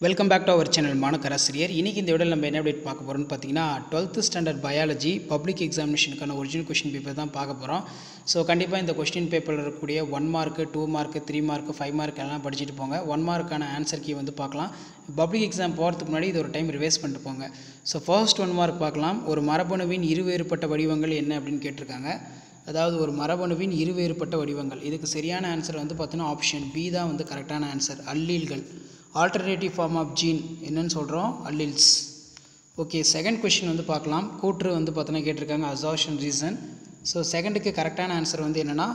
Welcome back to our channel மாணக்கராசிரியர். இன்றைக்கி இந்த வீடியோவில் நம்ம என்ன அப்டேட் பார்க்க போகிறோம்னு பார்த்தீங்கன்னா 12th ஸ்டாண்டர்ட் பயாலஜி பப்ளிக் எக்ஸாமினேஷனுக்கான ஒரிஜினல் கொஸ்டின் பேப்பர் தான் பார்க்க போகிறோம். ஸோ கண்டிப்பாக இந்த கொஸ்டின் பேப்பரில் இருக்கக்கூடிய 1 மார்க்கு 2 மார்க்கு 3 மார்க்கு 5 மார்க் எல்லாம் படிச்சுட்டு போங்க. 1 மார்க்கான ஆன்சர் கீ வந்து பார்க்கலாம். பப்ளிக் எக்ஸாம் போகிறதுக்கு முன்னாடி இது ஒரு டைம் ரிவைஸ் பண்ணிட்டு போங்க. ஸோ ஃபர்ஸ்ட் 1 மார்க் பார்க்கலாம். ஒரு மரபணுவின் இருவேறுபட்ட வடிவங்கள் என்ன அப்படின்னு கேட்டிருக்காங்க. அதாவது ஒரு மரபணுவின் இருவேறுபட்ட வடிவங்கள், இதுக்கு சரியான ஆன்சர் வந்து பார்த்தீங்கன்னா ஆப்ஷன் பி தான் வந்து கரெக்டான ஆன்சர். அல்லீல்கள், ஆல்டர்னேட்டிவ் ஃபார்ம் ஆஃப் ஜீன் என்னன்னு சொல்கிறோம், அல்லீல்ஸ். ஓகே, செகண்ட் கொஸ்டின் வந்து பார்க்கலாம். கூற்று வந்து பார்த்தீங்கன்னா கேட்டிருக்காங்க அசார்ஷன் ரீசன். ஸோ செகண்டுக்கு கரெக்டான ஆன்சர் வந்து என்னென்னா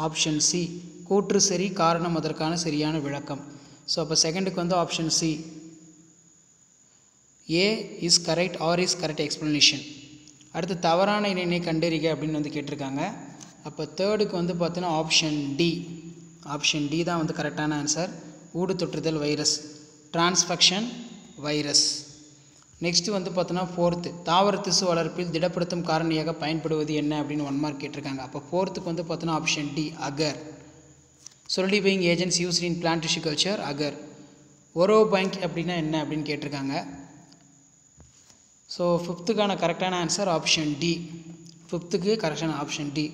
ஆப்ஷன் சி, கூற்று சரி காரணம் அதற்கான சரியான விளக்கம். ஸோ அப்போ செகண்டுக்கு வந்து option C, A is correct R is correct explanation. அடுத்து தவறான இணையை கண்டறிக அப்படின்னு வந்து கேட்டிருக்காங்க. அப்போ தேர்டுக்கு வந்து பார்த்தீங்கன்னா ஆப்ஷன் டி தான் வந்து கரெக்டான ஆன்சர். ஊடு தொற்றுதல் வைரஸ், டிரான்ஸ்ஃபெக்ஷன் வைரஸ். நெக்ஸ்ட்டு வந்து பார்த்தோன்னா ஃபோர்த்து, தாவர திசு வளர்ப்பில் திடப்படுத்தும் காரணியாக பயன்படுவது என்ன அப்படின்னு 1 மார்க் கேட்டிருக்காங்க. அப்போ ஃபோர்த்துக்கு வந்து பார்த்தோன்னா option D, agar. Solidifying agents used in plant tissue culture, agar. ஒரோபேங்க் அப்படின்னா என்ன அப்படின்னு கேட்டிருக்காங்க. ஸோ ஃபிஃப்த்துக்கான கரெக்டான ஆன்சர் ஆப்ஷன் டி. ஃபிஃப்த்துக்கு கரெக்டான ஆப்ஷன் டி,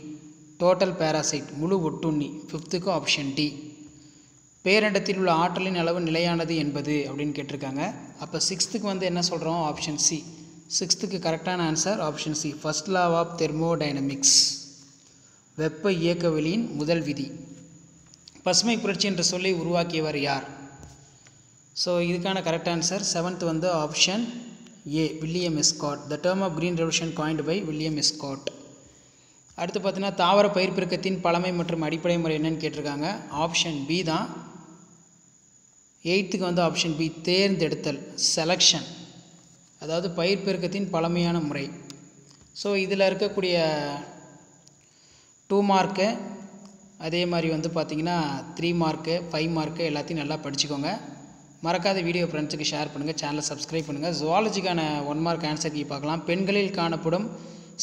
டோட்டல் பேராசைட், முழு ஒட்டுண்ணி. ஃபிஃப்த்துக்கு ஆப்ஷன் டி. பேரண்டத்தில் உள்ள ஆற்றலின் அளவு நிலையானது என்பது அப்படின்னு கேட்டிருக்காங்க. அப்போ சிக்ஸ்த்துக்கு வந்து என்ன சொல்கிறோம், ஆப்ஷன் சி. சிக்ஸ்த்துக்கு கரெக்டான answer option C, first law of thermodynamics, வெப்ப இயக்கவியலின் முதல் விதி. பசுமை புரட்சி என்ற சொல்லை உருவாக்கியவர் யார்? ஸோ இதுக்கான கரெக்ட் ஆன்சர் செவன்த் வந்து option A, William Escott. The term of green revolution coined by William Escott. அடுத்து பார்த்தீங்கன்னா தாவர பயிர் பெருக்கத்தின் பழமை மற்றும் அடிப்படை முறை என்னன்னு கேட்டிருக்காங்க. ஆப்ஷன் பி தான். எயித்துக்கு வந்து ஆப்ஷன் பி, தேர்ந்தெடுத்தல், செலக்ஷன், அதாவது பயிர் பெருக்கத்தின் பழமையான முறை. ஸோ இதில் இருக்கக்கூடிய 2 மார்க்கு, அதே மாதிரி வந்து பார்த்திங்கன்னா 3 மார்க்கு 5 மார்க்கு எல்லாத்தையும் நல்லா படிச்சுக்கோங்க. மறக்காத வீடியோ ஃப்ரெண்ட்ஸுக்கு ஷேர் பண்ணுங்கள், சேனலை சப்ஸ்கிரைப் பண்ணுங்கள். ஜுவாலஜிக்கான 1 மார்க் ஆன்சர் கீ பார்க்கலாம். பெண்களில் காணப்படும்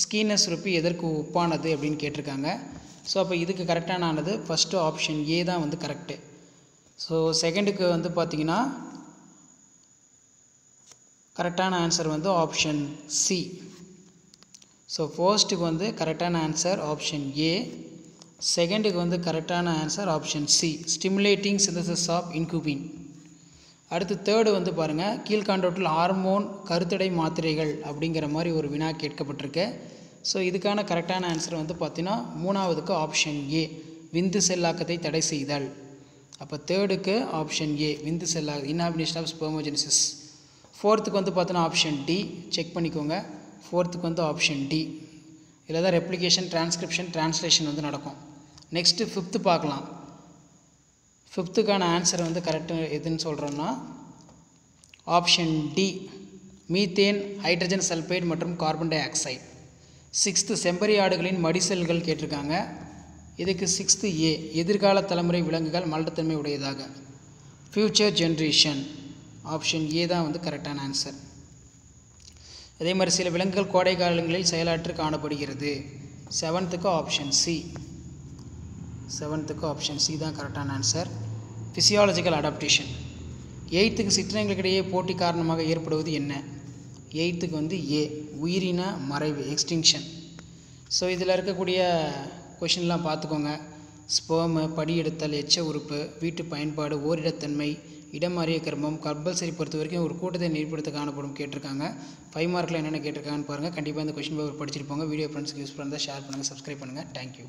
ஸ்கீனஸ் சுரப்பி எதற்கு ஒப்பானது அப்படின்னு கேட்டிருக்காங்க. ஸோ அப்போ இதுக்கு கரெக்டான ஆனது ஃபஸ்ட்டு ஆப்ஷன் ஏ தான் வந்து கரெக்டு. ஸோ செகண்டுக்கு வந்து பார்த்திங்கன்னா கரெக்டான ஆன்சர் வந்து ஆப்ஷன் சி. ஸோ ஃபர்ஸ்ட்டுக்கு வந்து கரெக்டான ஆன்சர் ஆப்ஷன் ஏ, செகண்டுக்கு வந்து கரெக்டான answer option C, stimulating synthesis of இன்குபின். அடுத்து தேர்டு வந்து பாருங்கள், கீழ்காண்டவற்றில் ஹார்மோன் கருத்தடை மாத்திரைகள் அப்படிங்கிற மாதிரி ஒரு வினா கேட்கப்பட்டிருக்கு. ஸோ இதுக்கான கரெக்டான ஆன்சர் வந்து பார்த்தீங்கன்னா மூணாவதுக்கு ஆப்ஷன் ஏ, விந்து செல்லாக்கத்தை தடை செய்தல். அப்போ தேர்டுக்கு ஆப்ஷன் ஏ, விந்து செல்லாக்க, இன்ஹிபிஷன் ஆஃப் ஸ்பெர்மோஜெனிசிஸ். ஃபோர்த்துக்கு வந்து பார்த்தோன்னா ஆப்ஷன் டி, செக் பண்ணிக்கோங்க. ஃபோர்த்துக்கு வந்து ஆப்ஷன் டி. இதில் தான் ரெப்ளிகேஷன், டிரான்ஸ்கிரிப்ஷன், டிரான்ஸ்லேஷன் வந்து நடக்கும். நெக்ஸ்ட்டு ஃபிஃப்த்து பார்க்கலாம். ஃபிஃப்த்துக்கான ஆன்சர் வந்து கரெக்டு எதுன்னு சொல்கிறோன்னா option D, methane, hydrogen sulphide மற்றும் கார்பன் டை ஆக்சைடு. சிக்ஸ்த்து, செம்பரி ஆடுகளின் மடிசெல்கள் கேட்டிருக்காங்க. இதுக்கு சிக்ஸ்த்து ஏ, எதிர்கால தலைமுறை விலங்குகள் மலட்டுத்தன்மை உடையதாக, ஃப்யூச்சர் ஜென்ரேஷன். ஆப்ஷன் ஏ தான் வந்து கரெக்டான ஆன்சர். அதே மாதிரி சில விலங்குகள் கோடை காலங்களில் செயலாற்று காணப்படுகிறது. செவன்த்துக்கு ஆப்ஷன் சி, செவன்த்துக்கு ஆப்ஷன் சி தான் கரெக்டான ஆன்சர். Physiological adaptation. எயித்துக்கு சிற்றினங்களுக்கிடையே போட்டி காரணமாக ஏற்படுவது என்ன? எயித்துக்கு வந்து ஏ, உயிரின மறைவு, எக்ஸ்டிங்ஷன். ஸோ இதில் இருக்கக்கூடிய கொஷின்லாம் பார்த்துக்கோங்க. ஸ்பெர்மு, படியெடுத்தல், எச்ச உறுப்பு, வீட்டு பயன்பாடு, ஓரிடத்தன்மை, இடமாறிய கர்மம், கம்பல்சரி பொறுத்த வரைக்கும் ஒரு கூட்டத்தை நெறிப்படுத்த காணப்படும் கேட்டிருக்காங்க. 5 மார்க்கில் என்னென்ன கேட்டிருக்காங்கன்னு பாருங்கள். கண்டிப்பாக இந்த கொஷின் பேப்பர் படிச்சுட்டு போங்க. வீடியோ ஃப்ரெண்ட்ஸ்க்கு யூஸ் பண்ணுறதா ஷேர் பண்ணுங்கள், சப்ஸ்கிரைப் பண்ணுங்கள். தேங்க்யூ.